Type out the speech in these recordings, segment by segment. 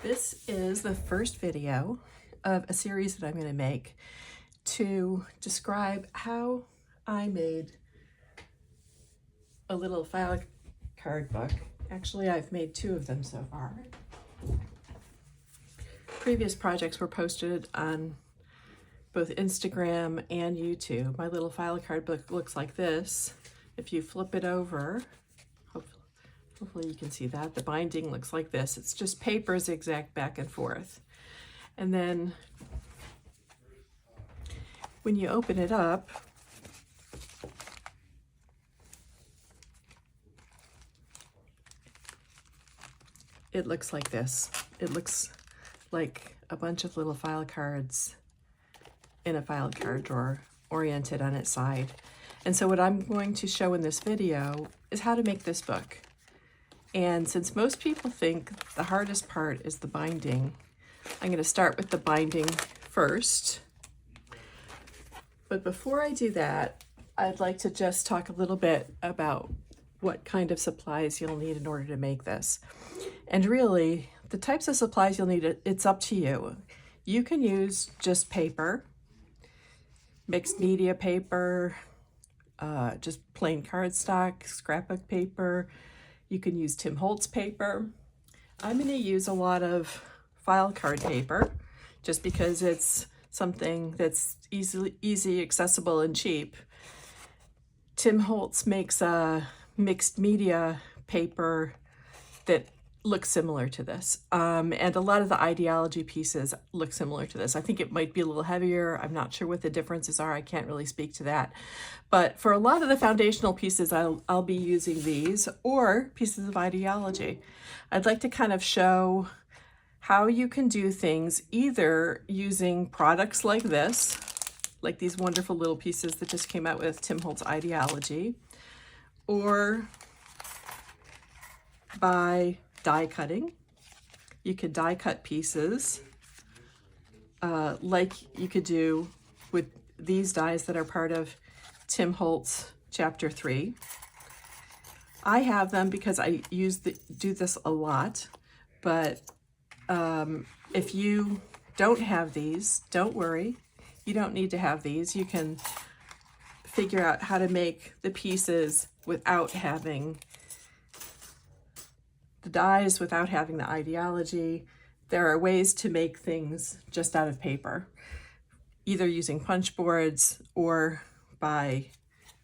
This is the first video of a series that I'm going to make to describe how I made a little file card book. Actually, I've made two of them so far. Previous projects were posted on both Instagram and YouTube. My little file card book looks like this. If you flip it over, hopefully you can see that. The binding looks like this. It's just paper zigzag back and forth. And then when you open it up, it looks like this. It looks like a bunch of little file cards in a file card drawer oriented on its side. And so what I'm going to show in this video is how to make this book. And since most people think the hardest part is the binding, I'm going to start with the binding first. But before I do that, I'd like to just talk a little bit about what kind of supplies you'll need in order to make this. And really, the types of supplies you'll need, it's up to you. You can use just paper, mixed media paper, just plain cardstock, scrapbook paper. You can use Tim Holtz paper. I'm going to use a lot of file card paper just because it's something that's easy, accessible, and cheap. Tim Holtz makes a mixed media paper that looks similar to this. And a lot of the ideology pieces look similar to this. I think it might be a little heavier. I'm not sure what the differences are. I can't really speak to that. But for a lot of the foundational pieces, I'll be using these or pieces of ideology. I'd like to kind of show how you can do things either using products like this, like these wonderful little pieces that just came out with Tim Holtz ideology, or by die cutting. You could die cut pieces like you could do with these dies that are part of Tim Holtz Chapter 3. I have them because I do this a lot, but if you don't have these, don't worry. You don't need to have these. You can figure out how to make the pieces without having the dies, without having the ideology. There are ways to make things just out of paper, either using punch boards or by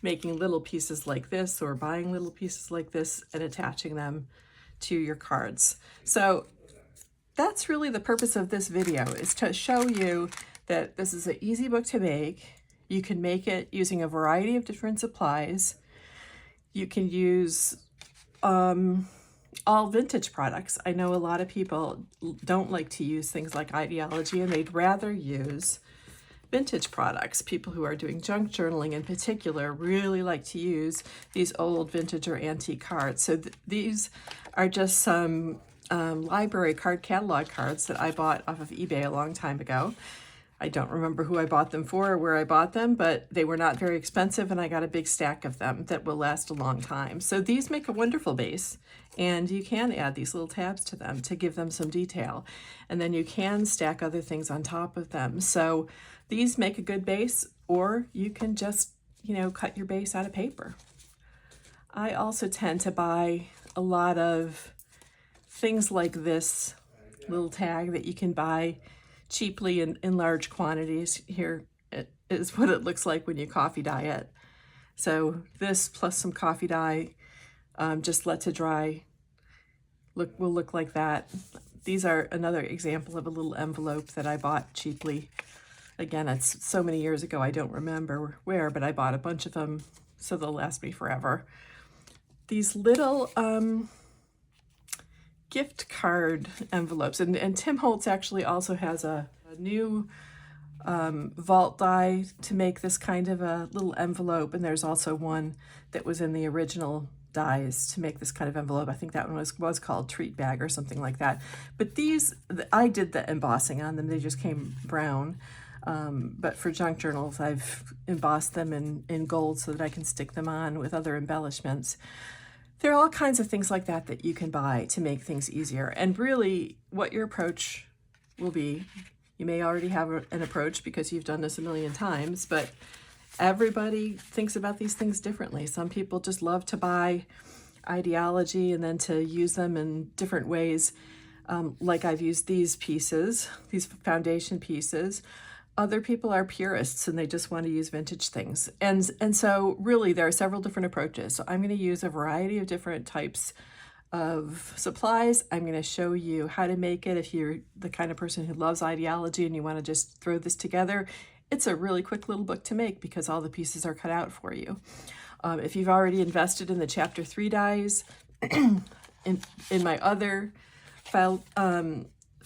making little pieces like this or buying little pieces like this and attaching them to your cards. So that's really the purpose of this video, is to show you that this is an easy book to make. You can make it using a variety of different supplies. You can use all vintage products. I know a lot of people don't like to use things like ideology and they'd rather use vintage products. People who are doing junk journaling in particular really like to use these old vintage or antique cards. So these are just some library card catalog cards that I bought off of eBay a long time ago. I don't remember who I bought them for or where I bought them, but they were not very expensive and I got a big stack of them that will last a long time. So these make a wonderful base, and you can add these little tabs to them to give them some detail. And then you can stack other things on top of them. So these make a good base, or you can just, cut your base out of paper. I also tend to buy a lot of things like this little tag that you can buy cheaply in large quantities. Here it is what it looks like when you coffee dye it. So this plus some coffee dye, just let to dry, will look like that. These are another example of a little envelope that I bought cheaply. Again, it's so many years ago, I don't remember where, but I bought a bunch of them, so they'll last me forever. These little gift card envelopes, and Tim Holtz actually also has a new vault die to make this kind of a little envelope, and there's also one that was in the original dies to make this kind of envelope. I think that one was called Treat Bag or something like that. But these, I did the embossing on them, they just came brown. But for junk journals, I've embossed them in gold so that I can stick them on with other embellishments. There are all kinds of things like that that you can buy to make things easier. And really what your approach will be, you may already have an approach because you've done this a million times, but everybody thinks about these things differently. Some people just love to buy ideology and then to use them in different ways. Like I've used these pieces, these foundation pieces. Other people are purists and they just want to use vintage things. And so really there are several different approaches. So I'm going to use a variety of different types of supplies. I'm going to show you how to make it if you're the kind of person who loves ideology and you want to just throw this together. It's a really quick little book to make because all the pieces are cut out for you. If you've already invested in the chapter 3 dies, in my other file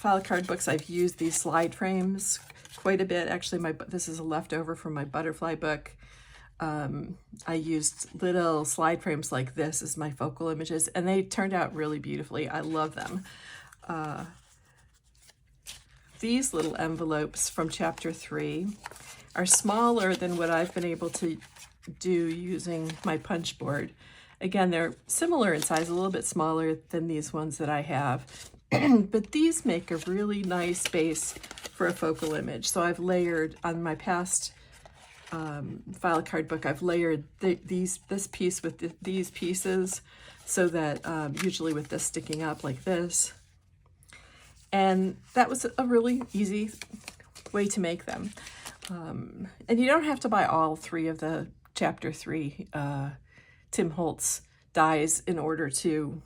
card books, I've used these slide frames quite a bit. Actually, this is a leftover from my butterfly book. I used little slide frames like this as my focal images, and they turned out really beautifully. I love them. These little envelopes from chapter 3 are smaller than what I've been able to do using my punch board. Again, they're similar in size, a little bit smaller than these ones that I have, but these make a really nice base for a focal image. So I've layered on my past file card book, I've layered this piece with these pieces so that usually with this sticking up like this. And that was a really easy way to make them. And you don't have to buy all 3 of the chapter 3 Tim Holtz dies in order to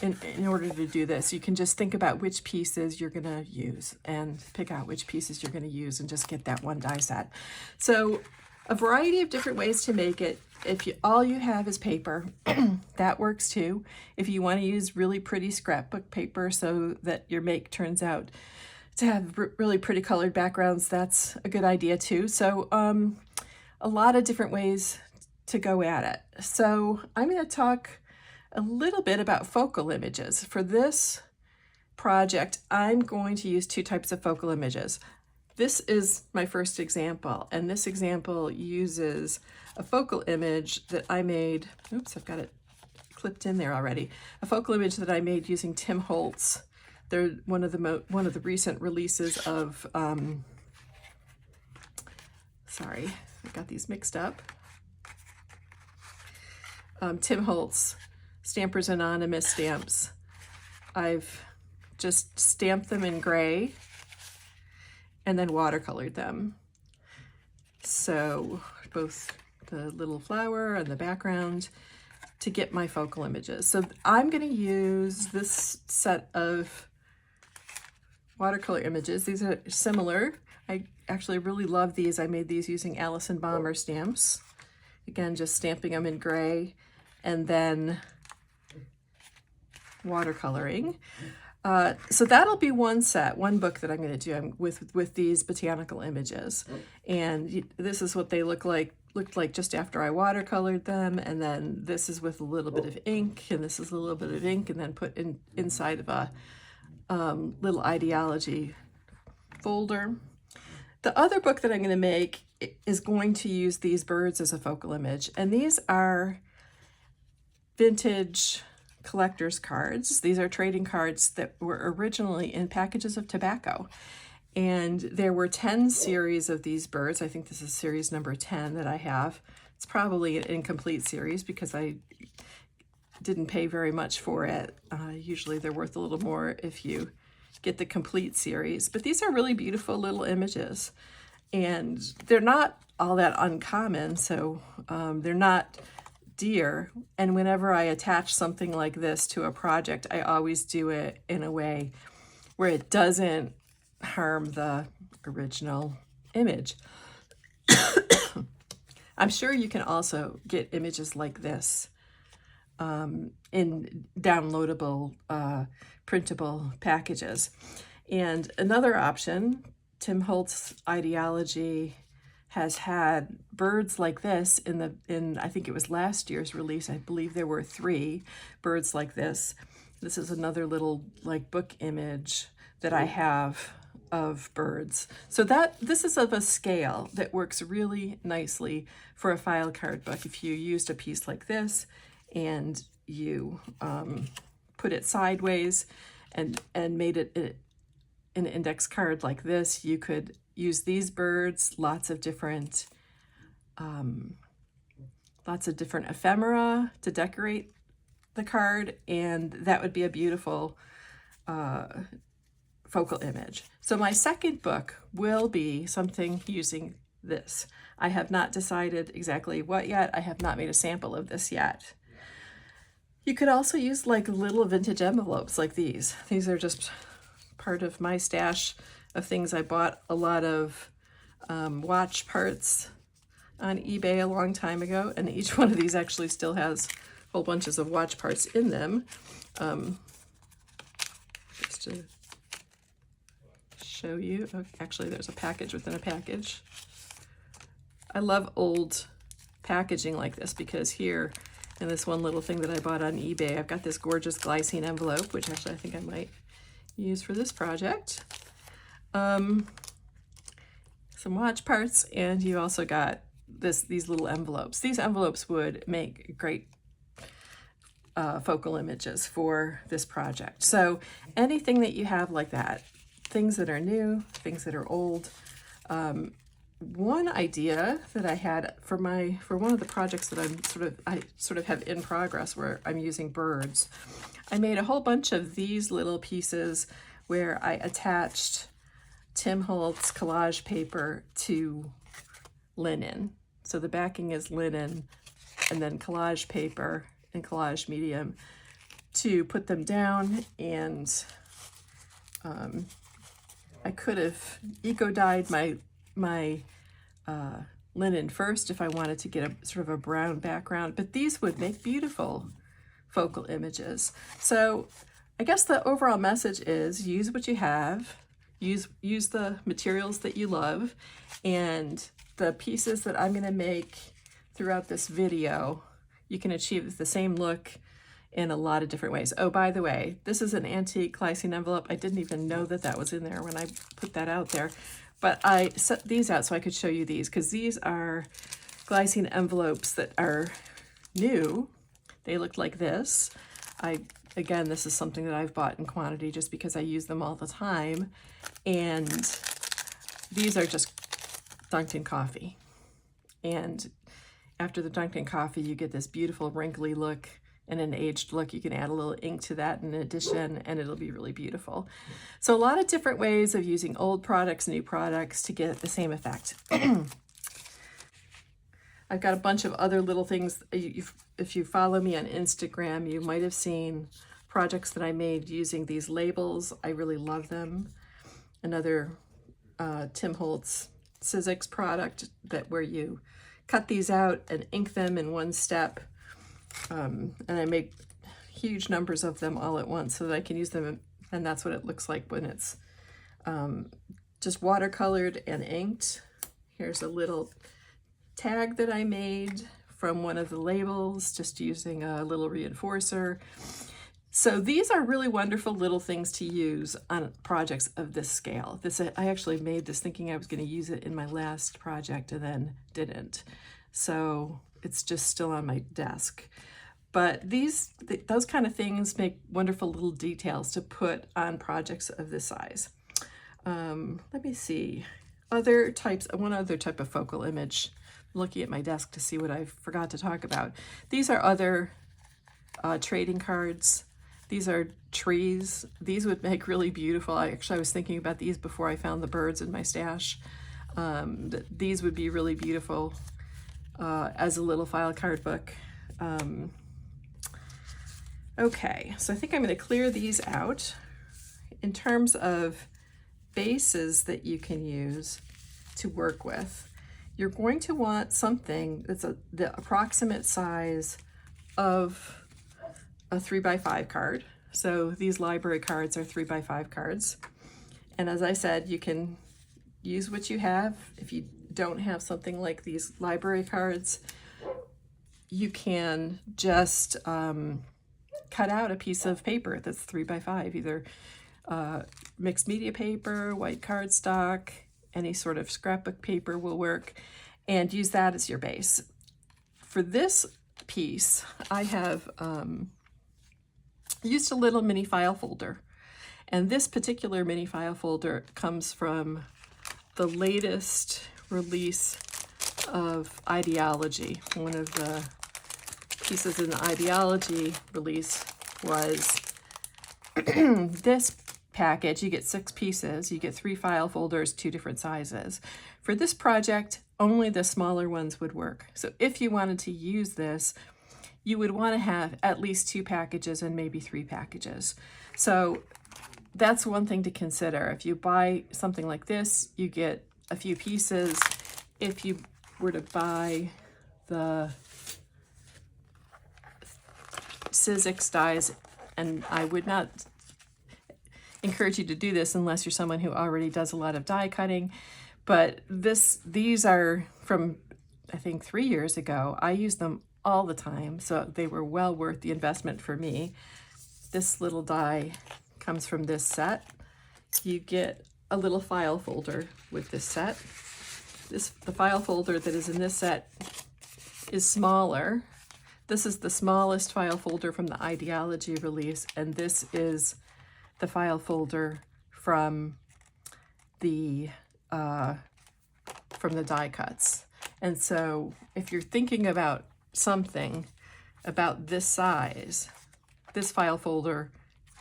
do this. You can just think about which pieces you're going to use and pick out which pieces you're going to use and just get that one die set. So a variety of different ways to make it. If all you have is paper, that works too. If you want to use really pretty scrapbook paper so that your make turns out to have really pretty colored backgrounds, that's a good idea too. So a lot of different ways to go at it. So I'm going to talk a little bit about focal images. For this project, I'm going to use 2 types of focal images. This is my first example, and this example uses a focal image that I made. Oops, I've got it clipped in there already. A focal image that I made using Tim Holtz. They're one of the recent releases of. Sorry, I got these mixed up. Tim Holtz Stampers Anonymous stamps. I've just stamped them in gray and then watercolored them. So both the little flower and the background to get my focal images. So I'm going to use this set of watercolor images. These are similar. I actually really love these. I made these using Alison Bomber stamps. Again, just stamping them in gray and then watercoloring. So that'll be one book that I'm going to do with these botanical images. And this is what they looked like just after I watercolored them. And then this is with a little bit of ink, and this is a little bit of ink, and then put inside of a little ideology folder. The other book that I'm going to make is going to use these birds as a focal image. And these are vintage collector's cards. These are trading cards that were originally in packages of tobacco. And there were 10 series of these birds. I think this is series number 10 that I have. It's probably an incomplete series because I didn't pay very much for it. Usually they're worth a little more if you get the complete series. But these are really beautiful little images. And they're not all that uncommon, so they're not dear. And whenever I attach something like this to a project, I always do it in a way where it doesn't harm the original image. I'm sure you can also get images like this in downloadable, printable packages. And another option, Tim Holtz Ideology has had birds like this in I think it was last year's release. I believe there were 3 birds like this. This is another little like book image that I have of birds. So this is of a scale that works really nicely for a file card book if you used a piece like this and you put it sideways and made it an index card like this. You could use these birds, lots of different ephemera to decorate the card, and that would be a beautiful focal image. So my second book will be something using this. I have not decided exactly what yet. I have not made a sample of this yet. You could also use like little vintage envelopes like these. These are just part of my stash of things. I bought a lot of watch parts on eBay a long time ago, and each one of these actually still has whole bunches of watch parts in them. Just to show you, oh, actually there's a package within a package. I love old packaging like this because here in this one little thing that I bought on eBay, I've got this gorgeous glycine envelope, which actually I think I might use for this project. Some watch parts, and you also got these little envelopes. These envelopes would make great focal images for this project. So anything that you have like that, things that are new, things that are old. One idea that I had for one of the projects that I sort of have in progress where I'm using birds, I made a whole bunch of these little pieces where I attached Tim Holtz collage paper to linen. So the backing is linen and then collage paper and collage medium to put them down, and I could have eco-dyed my linen first if I wanted to get a sort of a brown background, but these would make beautiful focal images. So I guess the overall message is use what you have, use the materials that you love, and the pieces that I'm going to make throughout this video, you can achieve the same look in a lot of different ways. Oh, by the way, this is an antique glycine envelope. I didn't even know that that was in there when I put that out there, but I set these out so I could show you these, because these are glycine envelopes that are new. They look like this. Again, this is something that I've bought in quantity just because I use them all the time. And these are just Dunkin' coffee. And after the Dunkin' coffee, you get this beautiful wrinkly look and an aged look. You can add a little ink to that in addition, and it'll be really beautiful. So a lot of different ways of using old products, new products to get the same effect. I've got a bunch of other little things. If you follow me on Instagram, you might have seen projects that I made using these labels. I really love them. Another Tim Holtz Sizzix product where you cut these out and ink them in one step. And I make huge numbers of them all at once so that I can use them, and that's what it looks like when it's just watercolored and inked. Here's a little tag that I made from one of the labels, just using a little reinforcer. So these are really wonderful little things to use on projects of this scale. I actually made this thinking I was going to use it in my last project and then didn't. So it's just still on my desk. But those kind of things make wonderful little details to put on projects of this size. Let me see. One other type of focal image. I'm looking at my desk to see what I forgot to talk about. These are other trading cards. These are trees. These would make really beautiful. I was thinking about these before I found the birds in my stash. These would be really beautiful as a little file card book. Okay, so I think I'm going to clear these out. In terms of bases that you can use to work with, you're going to want something that's the approximate size of a 3x5 card. So these library cards are 3x5 cards. And as I said, you can use what you have. If you don't have something like these library cards, you can just cut out a piece of paper that's 3x5, either mixed media paper, white cardstock, any sort of scrapbook paper will work, and use that as your base. For this piece, I have used a little mini file folder. And this particular mini file folder comes from the latest release of Ideology. One of the pieces in the Ideology release was this package. You get 6 pieces. You get 3 file folders, 2 different sizes. For this project, only the smaller ones would work. So if you wanted to use this, you would want to have at least 2 packages and maybe 3 packages. So that's one thing to consider. If you buy something like this, you get a few pieces. If you were to buy the Sizzix dies, and I would not encourage you to do this unless you're someone who already does a lot of die cutting, but these are from, I think, 3 years ago. I use them all the time, so they were well worth the investment for me. This little die comes from this set. You get a little file folder with this set. The file folder that is in this set is smaller. This is the smallest file folder from the Ideology release, and this is the file folder from the die cuts. And so if you're thinking about something about this size, this file folder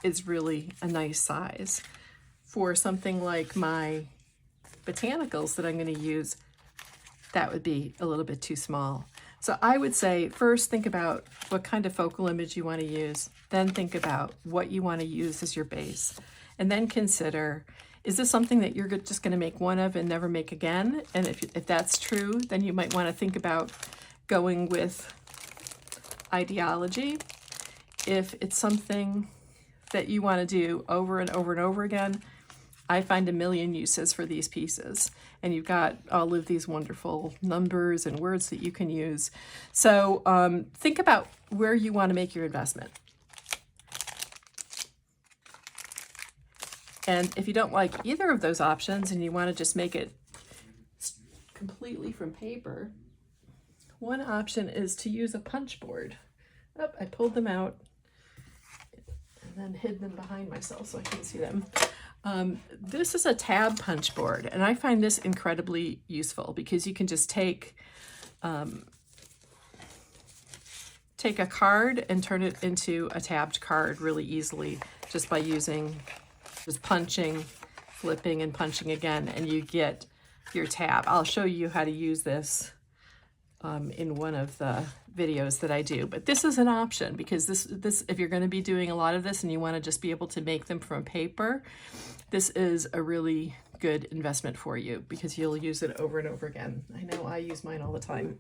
is really a nice size. For something like my botanicals that I'm going to use, that would be a little bit too small. So I would say first think about what kind of focal image you want to use, then think about what you want to use as your base, and then consider, is this something that you're just going to make one of and never make again? And if that's true, then you might want to think about going with Ideology. If it's something that you want to do over and over and over again, I find a million uses for these pieces. And you've got all of these wonderful numbers and words that you can use. So think about where you want to make your investment. And if you don't like either of those options and you want to just make it completely from paper, one option is to use a punch board. Oh, I pulled them out and then hid them behind myself so I couldn't see them. This is a tab punch board, and I find this incredibly useful because you can just take a card and turn it into a tabbed card really easily just by just punching, flipping, and punching again, and you get your tab. I'll show you how to use this in one of the videos that I do, but this is an option because this if you're going to be doing a lot of this and you want to just be able to make them from paper, this is a really good investment for you because you'll use it over and over again. I know I use mine all the time.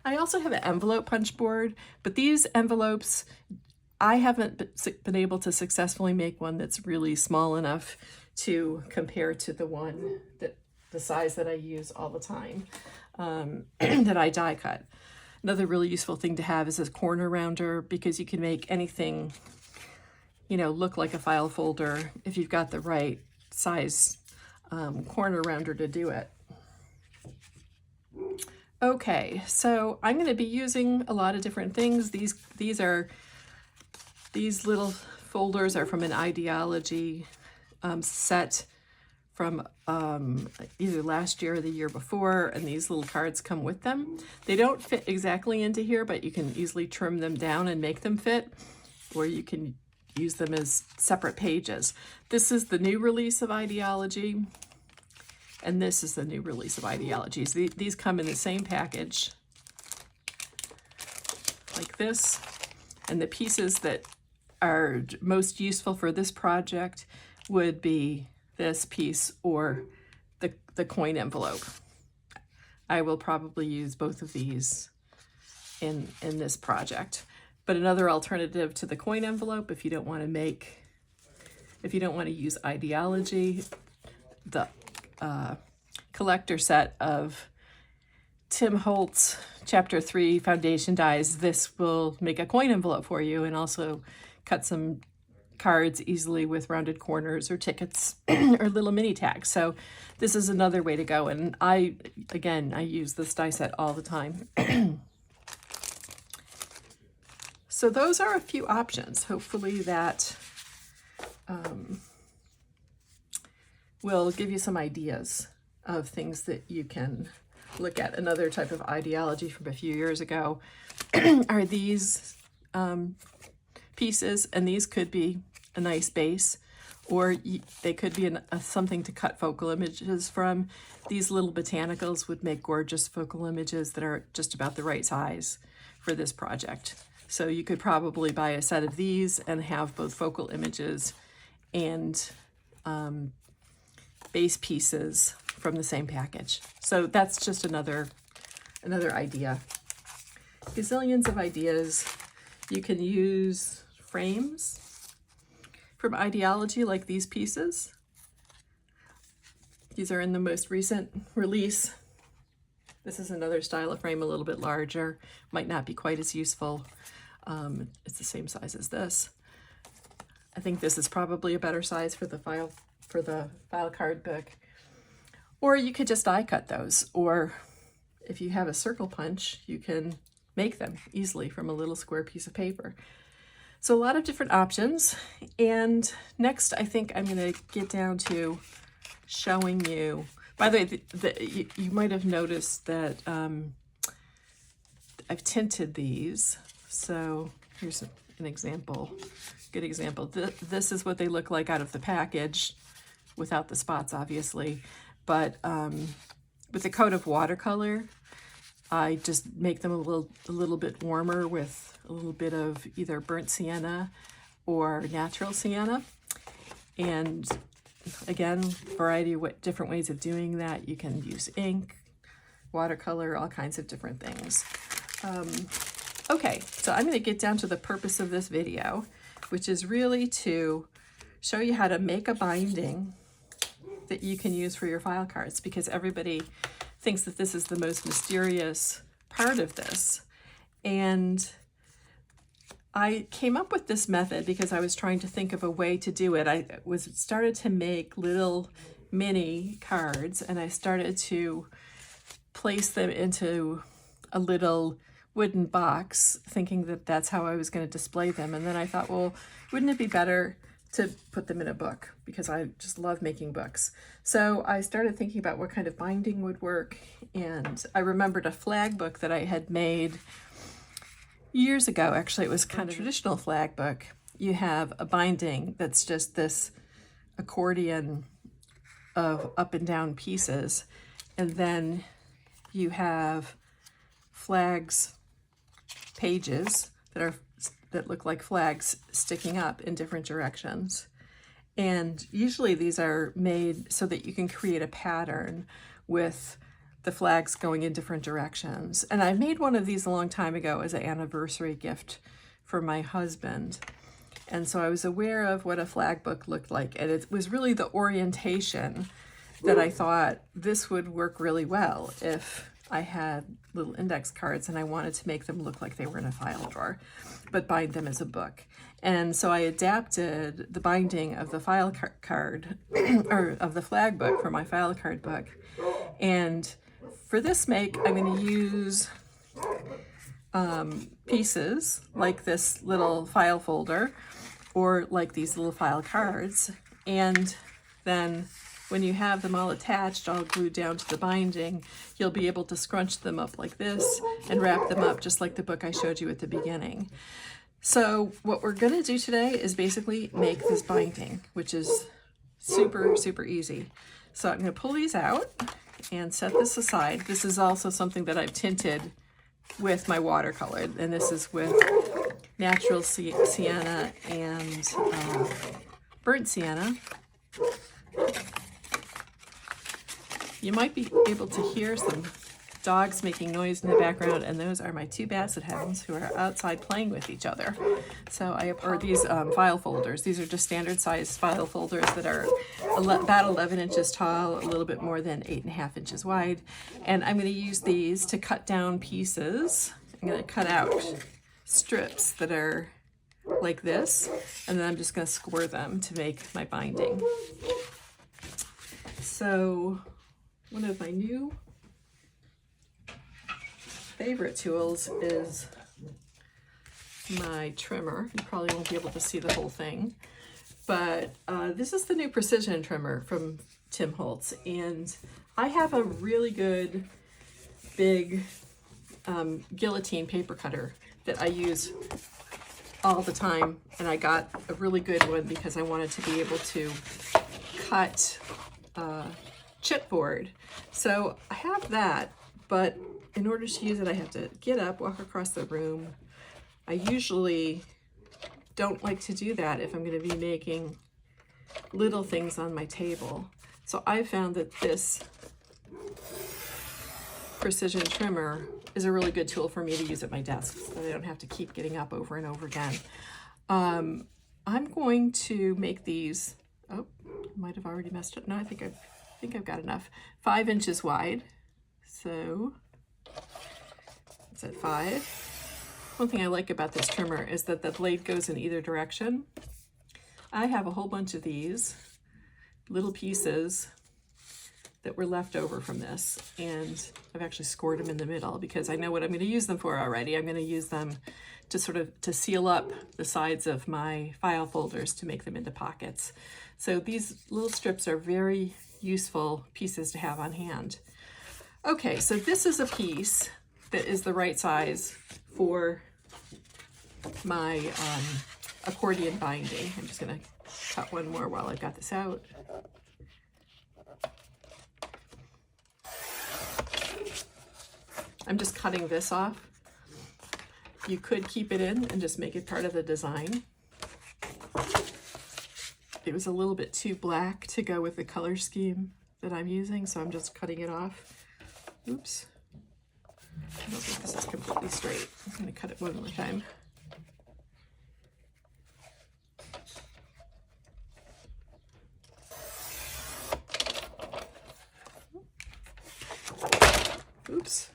I also have an envelope punch board, but these envelopes, I haven't been able to successfully make one that's really small enough to compare to the size that I use all the time, that I die cut. Another really useful thing to have is a corner rounder because you can make anything, look like a file folder if you've got the right size corner rounder to do it. Okay, so I'm going to be using a lot of different things. These little folders are from an Ideology set from either last year or the year before, and these little cards come with them. They don't fit exactly into here, but you can easily trim them down and make them fit, or you can use them as separate pages. This is the new release of Ideology, and this is the new release of Ideologies. These come in the same package, like this, and the pieces that are most useful for this project would be this piece or the coin envelope. I will probably use both of these in this project. But another alternative to the coin envelope, if you don't want to use Ideology, the collector set of Tim Holtz Chapter 3 Foundation dies, this will make a coin envelope for you and also cut some cards easily with rounded corners or tickets or little mini tags. So this is another way to go. And I use this die set all the time. So those are a few options. Hopefully that will give you some ideas of things that you can look at. Another type of ideology from a few years ago are these pieces, and these could be a nice base, or they could be something to cut focal images from. These little botanicals would make gorgeous focal images that are just about the right size for this project. So you could probably buy a set of these and have both focal images and base pieces from the same package. So that's just another idea. Gazillions of ideas. You can use frames from Ideology, like these pieces. These are in the most recent release. This is another style of frame, a little bit larger, might not be quite as useful. It's the same size as this. I think this is probably a better size for the file card book. Or you could just die cut those, or if you have a circle punch, you can make them easily from a little square piece of paper. So a lot of different options. And next, I think I'm going to get down to showing you. By the way, you might have noticed that I've tinted these. So here's an example, good example. This is what they look like out of the package, without the spots, obviously. But with a coat of watercolor, I just make them a little bit warmer with a little bit of either burnt sienna or natural sienna. And again, variety of different ways of doing that. You can use ink, watercolor, all kinds of different things. Okay, so I'm going to get down to the purpose of this video, which is really to show you how to make a binding that you can use for your file cards, because everybody thinks that this is the most mysterious part of this. And I came up with this method because I was trying to think of a way to do it. I started to make little mini cards, and I started to place them into a little wooden box, thinking that that's how I was going to display them. And then I thought, well, wouldn't it be better to put them in a book, because I just love making books. So I started thinking about what kind of binding would work, and I remembered a flag book that I had made years ago. Actually, it was kind of a traditional flag book. You have a binding that's just this accordion of up and down pieces, and then you have flags pages that look like flags sticking up in different directions. And usually these are made so that you can create a pattern with the flags going in different directions. And I made one of these a long time ago as an anniversary gift for my husband. And so I was aware of what a flag book looked like. And it was really the orientation that I thought this would work really well if I had little index cards and I wanted to make them look like they were in a file drawer, but bind them as a book. And so I adapted the binding of the file card or of the flag book for my file card book. And for this make, I'm going to use pieces like this little file folder or like these little file cards. And then when you have them all attached, all glued down to the binding, you'll be able to scrunch them up like this and wrap them up just like the book I showed you at the beginning. So what we're going to do today is basically make this binding, which is super, super easy. So I'm going to pull these out and set this aside. This is also something that I've tinted with my watercolor, and this is with natural sienna and burnt sienna. You might be able to hear some dogs making noise in the background, and those are my two basset hounds who are outside playing with each other. So or these file folders. These are just standard size file folders that are about 11 inches tall, a little bit more than 8.5 inches wide. And I'm going to use these to cut down pieces. I'm going to cut out strips that are like this, and then I'm just going to score them to make my binding. So one of my new favorite tools is my trimmer. You probably won't be able to see the whole thing, but this is the new precision trimmer from Tim Holtz, and I have a really good big guillotine paper cutter that I use all the time, and I got a really good one because I wanted to be able to cut chipboard. So I have that, but in order to use it, I have to get up, walk across the room. I usually don't like to do that if I'm going to be making little things on my table. So I found that this precision trimmer is a really good tool for me to use at my desk, so I don't have to keep getting up over and over again. I'm going to make these, oh, might have already messed up. No, I think I've got enough. 5 inches wide. So it's at 5. One thing I like about this trimmer is that the blade goes in either direction. I have a whole bunch of these little pieces that were left over from this, and I've actually scored them in the middle because I know what I'm going to use them for already. I'm going to use them to sort of to seal up the sides of my file folders to make them into pockets. So these little strips are very useful pieces to have on hand. Okay, so this is a piece that is the right size for my accordion binding. I'm just going to cut one more while I've got this out. I'm just cutting this off. You could keep it in and just make it part of the design. It was a little bit too black to go with the color scheme that I'm using, so I'm just cutting it off. Oops. I don't think this is completely straight. I'm going to cut it one more time. Oops.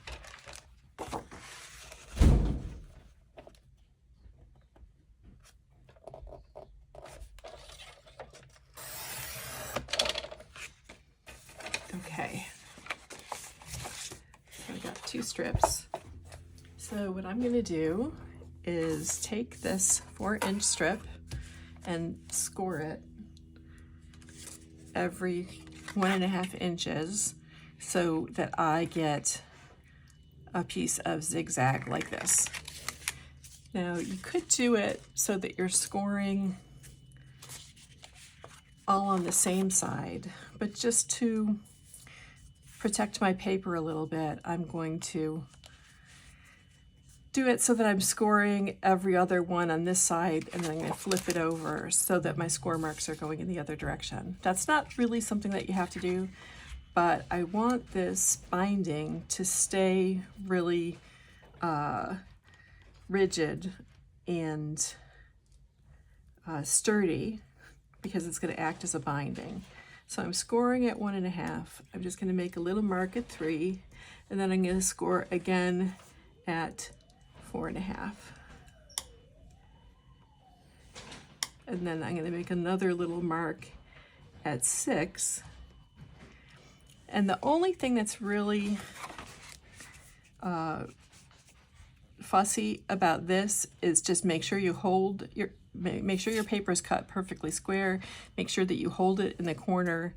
Okay. So I got 2 strips. So what I'm going to do is take this 4-inch strip and score it every 1.5 inches so that I get a piece of zigzag like this. Now you could do it so that you're scoring all on the same side, but just to protect my paper a little bit, I'm going to do it so that I'm scoring every other one on this side, and then I'm going to flip it over so that my score marks are going in the other direction. That's not really something that you have to do, but I want this binding to stay really rigid and sturdy because it's going to act as a binding. So I'm scoring at 1.5. I'm just going to make a little mark at 3, and then I'm going to score again at 4.5. And then I'm going to make another little mark at 6. And the only thing that's really fussy about this is just make sure you hold make sure your paper is cut perfectly square. Make sure that you hold it in the corner,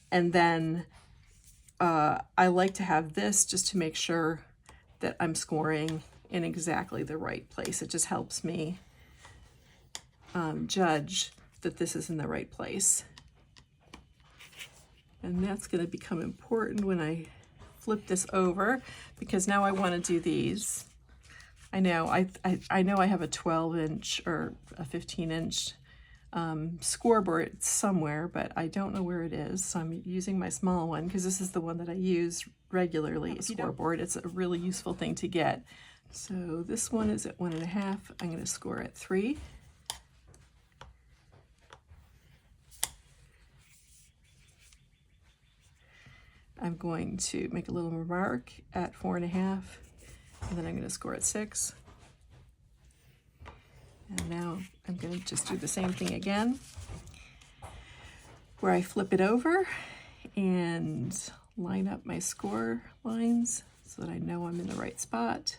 and then I like to have this just to make sure that I'm scoring in exactly the right place. It just helps me judge that this is in the right place. And that's going to become important when I flip this over, because now I want to do these. I know I have a 12-inch or a 15-inch scoreboard somewhere, but I don't know where it is. So I'm using my small one because this is the one that I use regularly, scoreboard. It's a really useful thing to get. So this one is at 1.5. I'm going to score at 3. I'm going to make a little remark at 4.5, and then I'm going to score at 6. And now I'm going to just do the same thing again, where I flip it over and line up my score lines so that I know I'm in the right spot.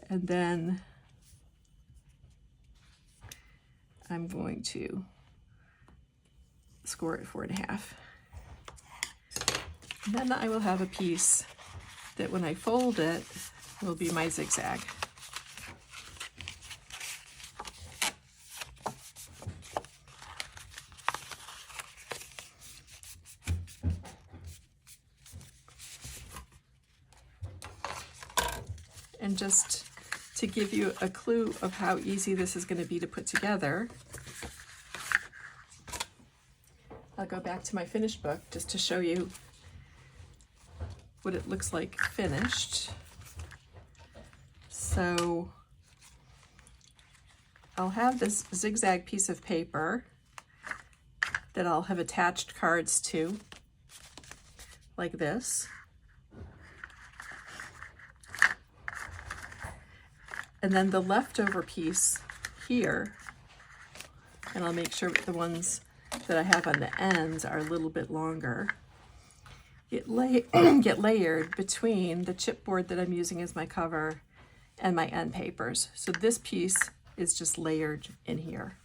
And then I'm going to score it 4.5. And then I will have a piece that when I fold it will be my zigzag. And just to give you a clue of how easy this is going to be to put together, I'll go back to my finished book just to show you what it looks like finished. So I'll have this zigzag piece of paper that I'll have attached cards to, like this. And then the leftover piece here, and I'll make sure the ones that I have on the ends are a little bit longer, get layered between the chipboard that I'm using as my cover and my end papers. So this piece is just layered in here.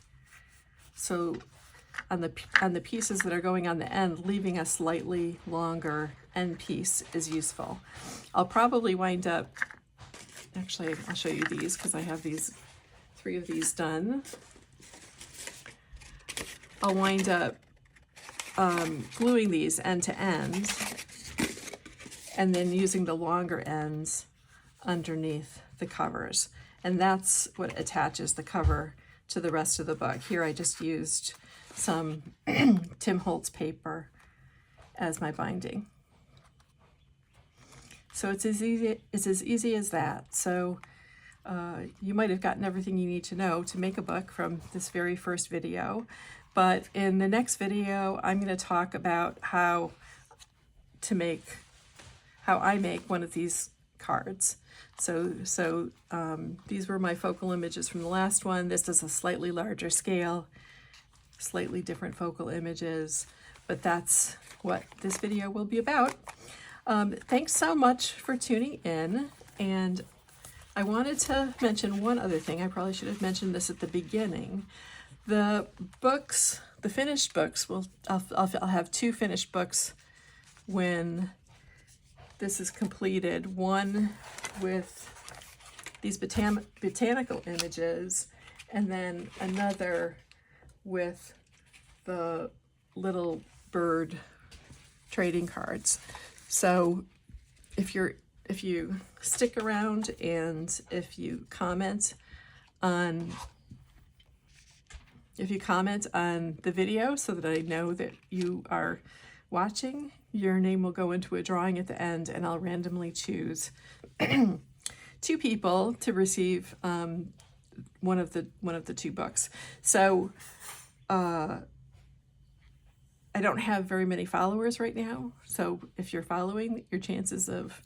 So on the pieces that are going on the end, leaving a slightly longer end piece is useful. I'll probably wind up, actually I'll show you these because I have these 3 of these done. I'll wind up gluing these end to end and then using the longer ends underneath the covers. And that's what attaches the cover to the rest of the book. Here I just used some Tim Holtz paper as my binding. So it's as easy as that. So you might have gotten everything you need to know to make a book from this very first video. But in the next video, I'm going to talk about how I make one of these cards. So these were my focal images from the last one. This is a slightly larger scale, slightly different focal images, but that's what this video will be about. Thanks so much for tuning in. And I wanted to mention one other thing. I probably should have mentioned this at the beginning. The books, the finished books, I'll have 2 finished books when this is completed. One with these botanical images, and then another with the little bird trading cards. So if you stick around and if you comment on the video so that I know that you are watching, your name will go into a drawing at the end, and I'll randomly choose 2 people to receive one of the 2 books. So I don't have very many followers right now, so if you're following, your chances of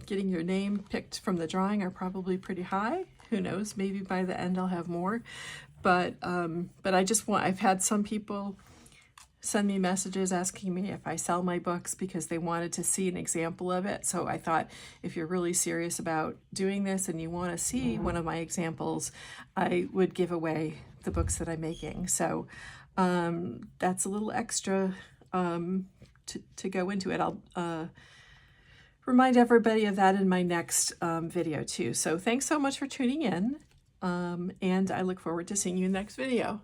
getting your name picked from the drawing are probably pretty high. Who knows, maybe by the end I'll have more. But I've had some people send me messages asking me if I sell my books because they wanted to see an example of it. So I thought, if you're really serious about doing this and you want to see one of my examples, I would give away the books that I'm making. So that's a little extra to go into it. I'll remind everybody of that in my next video too. So thanks so much for tuning in, and I look forward to seeing you in the next video.